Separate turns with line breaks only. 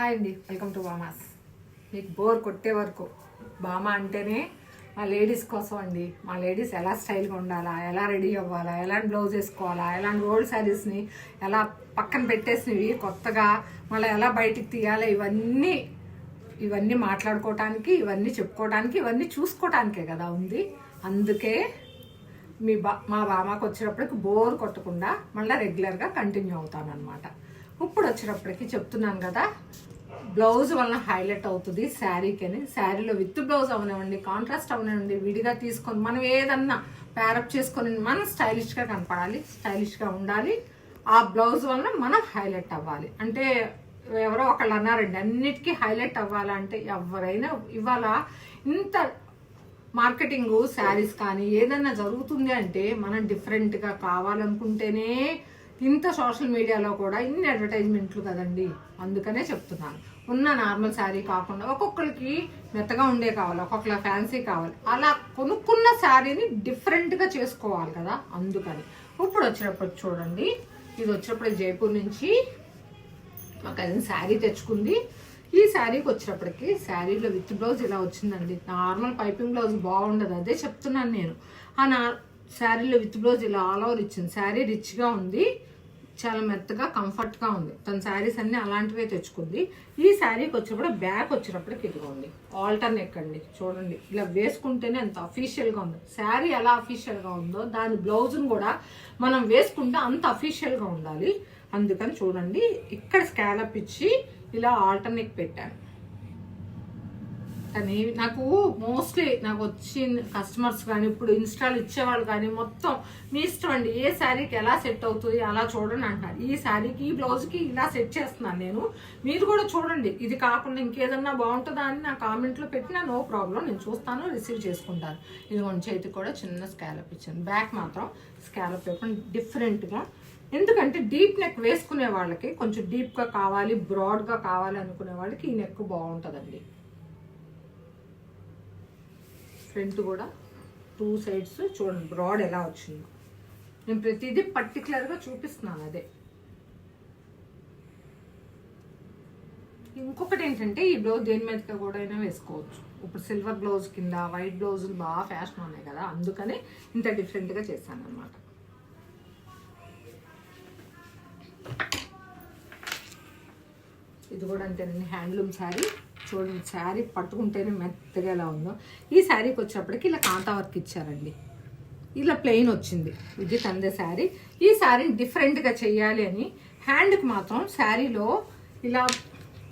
Hi అండి, welcome to బామాస్. మీకు bore కొట్టే వరకు బామా అంటేనే మా లేడీస్ కోసం అండి. మా లేడీస్ ఎలా స్టైల్గా ఉండాలా, ఎలా రెడీ అవ్వాలా, ఎలాంటి బ్లౌజ్ వేసుకోవాలా, ఎలాంటి ఓల్డ్ శారీస్ని ఎలా పక్కన పెట్టేసినవి కొత్తగా మళ్ళీ ఎలా బయటికి తీయాలా, ఇవన్నీ మాట్లాడుకోవటానికి, ఇవన్నీ చెప్పుకోవడానికి, ఇవన్నీ చూసుకోవటానికే కదా ఉంది. అందుకే మా బామాకు వచ్చేటప్పటికి బోర్ కొట్టకుండా మళ్ళీ రెగ్యులర్గా కంటిన్యూ అవుతాను అనమాట. ఇప్పుడు వచ్చేటప్పటికి చెప్తున్నాను కదా, బ్లౌజ్ వలన హైలైట్ అవుతుంది శారీకి అని. శారీలో విత్ బ్లౌజ్ అవనివ్వండి, కాంట్రాస్ట్ అవనివ్వండి, విడిగా తీసుకొని మనం ఏదన్నా ప్యారప్ చేసుకొని మనం స్టైలిష్గా కనపడాలి, స్టైలిష్గా ఉండాలి. ఆ బ్లౌజ్ వలన మనం హైలైట్ అవ్వాలి. అంటే ఎవరో ఒకళ్ళు అన్నారండి, అన్నిటికీ హైలైట్ అవ్వాలంటే ఎవరైనా ఇవాళ ఇంత మార్కెటింగ్ శారీస్ కానీ ఏదన్నా జరుగుతుంది అంటే మనం డిఫరెంట్గా కావాలనుకుంటేనే ఇంత సోషల్ మీడియాలో కూడా ఇన్ని అడ్వర్టైజ్మెంట్లు కదండి. అందుకనే చెప్తున్నాను, ఉన్న నార్మల్ శారీ కాకుండా ఒక్కొక్కరికి మెత్తగా ఉండే కావాలి, ఒక్కొక్కరు ఫ్యాన్సీ కావాలి. అలా కొనుక్కున్న శారీని డిఫరెంట్గా చేసుకోవాలి కదా. అందుకని ఇప్పుడు వచ్చేటప్పుడు చూడండి, ఇది వచ్చేటప్పుడు జైపూర్ నుంచి మా కజిన్ శారీ తెచ్చుకుంది. ఈ శారీకి వచ్చేటప్పటికి శారీలో విత్ బ్లౌజ్ ఇలా వచ్చిందండి. నార్మల్ పైపింగ్ బ్లౌజ్ బాగుండదు, అదే చెప్తున్నాను నేను. శారీలో విత్ బ్లౌజ్ ఇలా ఆల్ ఓవర్ ఇచ్చింది. శారీ రిచ్గా ఉంది, చాలా మెత్తగా కంఫర్ట్గా ఉంది. తన శారీస్ అన్ని అలాంటివే తెచ్చుకుంది. ఈ శారీకి వచ్చినప్పుడు బ్యాక్ వచ్చినప్పటికి ఇదిగోండి ఆల్టర్ నెక్ అండి. చూడండి, ఇలా వేసుకుంటేనే ఎంత అఫీషియల్గా ఉంది. శారీ ఎలా అఫీషియల్గా ఉందో దాని బ్లౌజ్ను కూడా మనం వేసుకుంటే అంత అఫీషియల్గా ఉండాలి. అందుకని చూడండి, ఇక్కడ స్కాలప్ ఇచ్చి ఇలా ఆల్టర్ నెక్ పెట్టాను. కానీ నాకు మోస్ట్లీ వచ్చిన కస్టమర్స్ కానీ ఇప్పుడు ఇన్స్టాల్ ఇచ్చేవాళ్ళు కానీ మొత్తం మీ ఇష్టం అండి, ఏ శారీకి ఎలా సెట్ అవుతుంది అలా చూడండి అంటున్నారు. ఈ శారీకి ఈ బ్లౌజ్కి ఇలా సెట్ చేస్తున్నాను నేను, మీరు కూడా చూడండి. ఇది కాకుండా ఇంకేదన్నా బాగుంటుందా అని నా కామెంట్లో పెట్టినా నో ప్రాబ్లం, నేను చూస్తాను, రిసీవ్ చేసుకుంటాను. ఇదిగోండి చేతికి కూడా చిన్న స్కాలప్ ఇచ్చాను. బ్యాక్ మాత్రం స్కాలప్ ఇవ్వకుండా డిఫరెంట్గా, ఎందుకంటే డీప్ నెక్ వేసుకునే వాళ్ళకి కొంచెం డీప్గా కావాలి, బ్రాడ్గా కావాలి అనుకునే వాళ్ళకి ఈ నెక్ బాగుంటుందండి. ఫ్రంట్ కూడా 2 సైడ్స్ చూడండి బ్రాడ్ ఎలా వచ్చిందో. నేను ప్రతిదీ పర్టికులర్గా చూపిస్తున్నాను. అదే ఇంకొకటి ఏంటంటే, ఈ బ్లౌజ్ దేని మీదగా కూడా అయినా వేసుకోవచ్చు. ఇప్పుడు సిల్వర్ బ్లౌజ్ కింద వైట్ బ్లౌజులు బాగా ఫ్యాషన్ ఉన్నాయి కదా, అందుకనే ఇంత డిఫరెంట్గా చేశాను అనమాట. ఇది కూడా అంతేనండి, హ్యాండ్లూమ్ శారీ. చూడండి శారీ పట్టుకుంటేనే మెత్తగా ఎలా ఉందో. ఈ శారీకి వచ్చేప్పటికి ఇలా కాంతా వర్క్ ఇచ్చారండి, ఇలా ప్లెయిన్ వచ్చింది. ఇది తందే శారీ. ఈ శారీని డిఫరెంట్గా చేయాలి అని హ్యాండ్కి మాత్రం శారీలో ఇలా